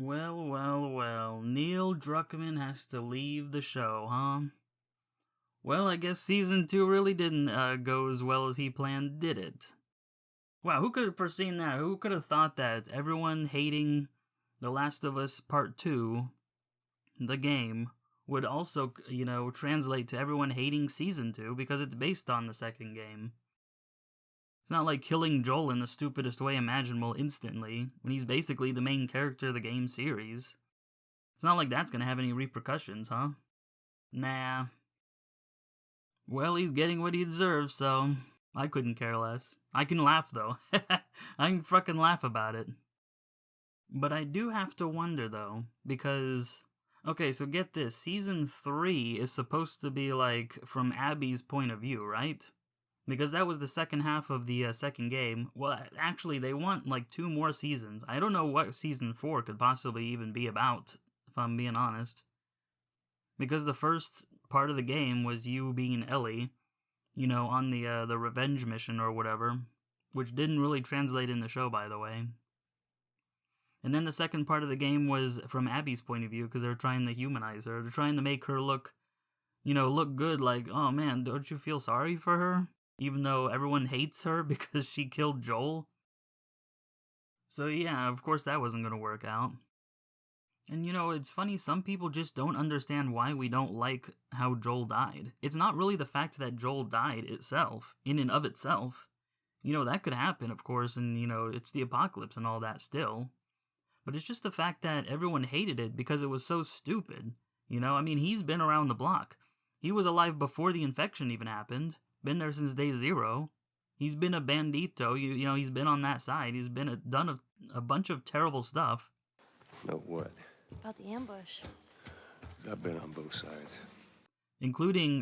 Well, well, well. Neil Druckmann has to leave the show, huh? Well, I guess season 2 really didn't go as well as he planned, did it? Wow, who could have foreseen that? Who could have thought that everyone hating The Last of Us Part 2, the game, would also, translate to everyone hating season 2 because it's based on the second game? It's not like killing Joel in the stupidest way imaginable instantly, when he's basically the main character of the game series. It's not like that's gonna have any repercussions, huh? Nah. Well, he's getting what he deserves, so I couldn't care less. I can laugh, though. I can frickin' laugh about it. But I do have to wonder, though, because... Okay, so get this. Season 3 is supposed to be, like, from Abby's point of view, right? Because that was the second half of the second game. Well, actually, they want, like, 2 more seasons. I don't know what Season 4 could possibly even be about, if I'm being honest. Because the first part of the game was you being Ellie, on the revenge mission or whatever, which didn't really translate in the show, by the way. And then the second part of the game was from Abby's point of view, because they're trying to humanize her. They're trying to make her look good, like, oh man, don't you feel sorry for her? Even though everyone hates her because she killed Joel. So yeah, of course that wasn't going to work out. And it's funny, some people just don't understand why we don't like how Joel died. It's not really the fact that Joel died itself, in and of itself. That could happen, of course, and it's the apocalypse and all that still. But it's just the fact that everyone hated it because it was so stupid. He's been around the block. He was alive before the infection even happened. Been there since day 0. He's been a bandito, he's been on that side. He's been done a bunch of terrible stuff. Know what? About the ambush. I've been on both sides. Including,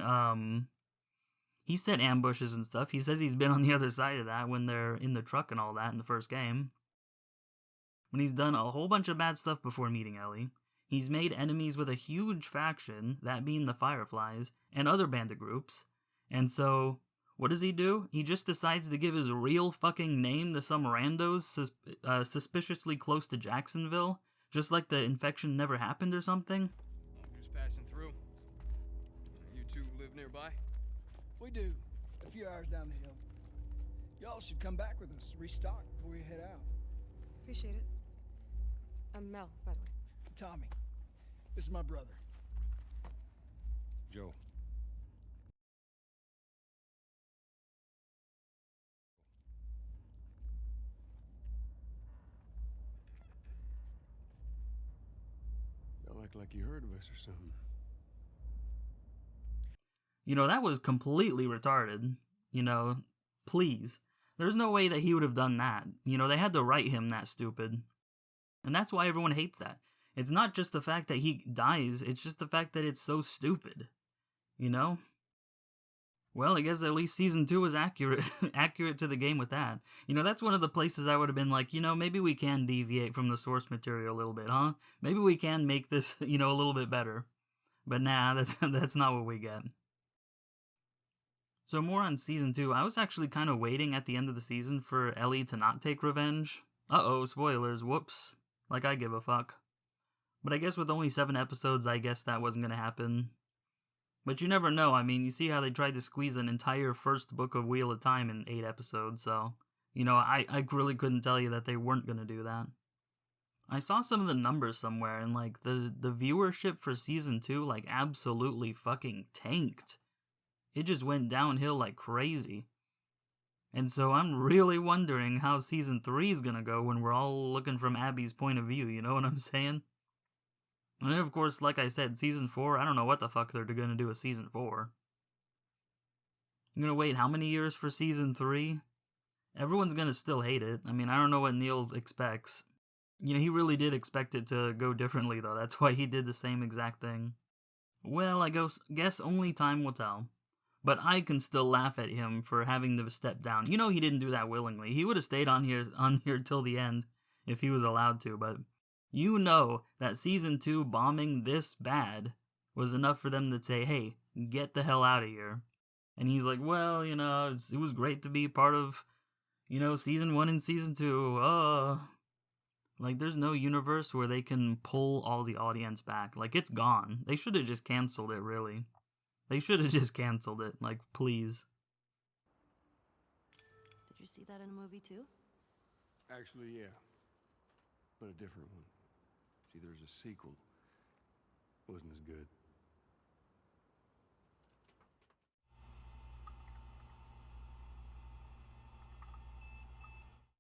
he said ambushes and stuff. He says he's been on the other side of that when they're in the truck and all that in the first game. When he's done a whole bunch of bad stuff before meeting Ellie. He's made enemies with a huge faction, that being the Fireflies, and other bandit groups. And so, what does he do? He just decides to give his real fucking name to some randos suspiciously close to Jacksonville, just like the infection never happened or something? I'm just passing through. You two live nearby? We do. A few hours down the hill. Y'all should come back with us, restock before you head out. Appreciate it. I'm Mel, by the way. Tommy, this is my brother. Joe. Y'all act like you heard of us or something. That was completely retarded. Please. There's no way that he would have done that. They had to write him that stupid. And that's why everyone hates that. It's not just the fact that he dies, it's just the fact that it's so stupid. Well, I guess at least Season 2 was accurate to the game with that. That's one of the places I would have been like, maybe we can deviate from the source material a little bit, huh? Maybe we can make this, a little bit better. But nah, that's not what we get. So more on Season 2, I was actually kind of waiting at the end of the season for Ellie to not take revenge. Uh-oh, spoilers, whoops. Like I give a fuck. But I guess with only 7 episodes, I guess that wasn't gonna happen. But you never know. You see how they tried to squeeze an entire first book of Wheel of Time in 8 episodes, so... I really couldn't tell you that they weren't gonna do that. I saw some of the numbers somewhere, and, the viewership for Season 2, absolutely fucking tanked. It just went downhill like crazy. And so I'm really wondering how Season 3 is gonna go when we're all looking from Abby's point of view, you know what I'm saying? And then, of course, like I said, Season 4, I don't know what the fuck they're gonna do with Season 4. I'm gonna wait how many years for Season 3? Everyone's gonna still hate it. I don't know what Neil expects. He really did expect it to go differently, though. That's why he did the same exact thing. Well, I guess only time will tell. But I can still laugh at him for having to step down. He didn't do that willingly. He would have stayed on here till the end if he was allowed to, but that Season 2 bombing this bad was enough for them to say, hey, get the hell out of here. And he's like, well, it was great to be part of, Season 1 and Season 2. Like, there's no universe where they can pull all the audience back. Like, it's gone. They should have just canceled it, really. They should have just canceled it. Like, please. Did you see that in a movie too? Actually, yeah. But a different one. See, there's a sequel. Wasn't as good.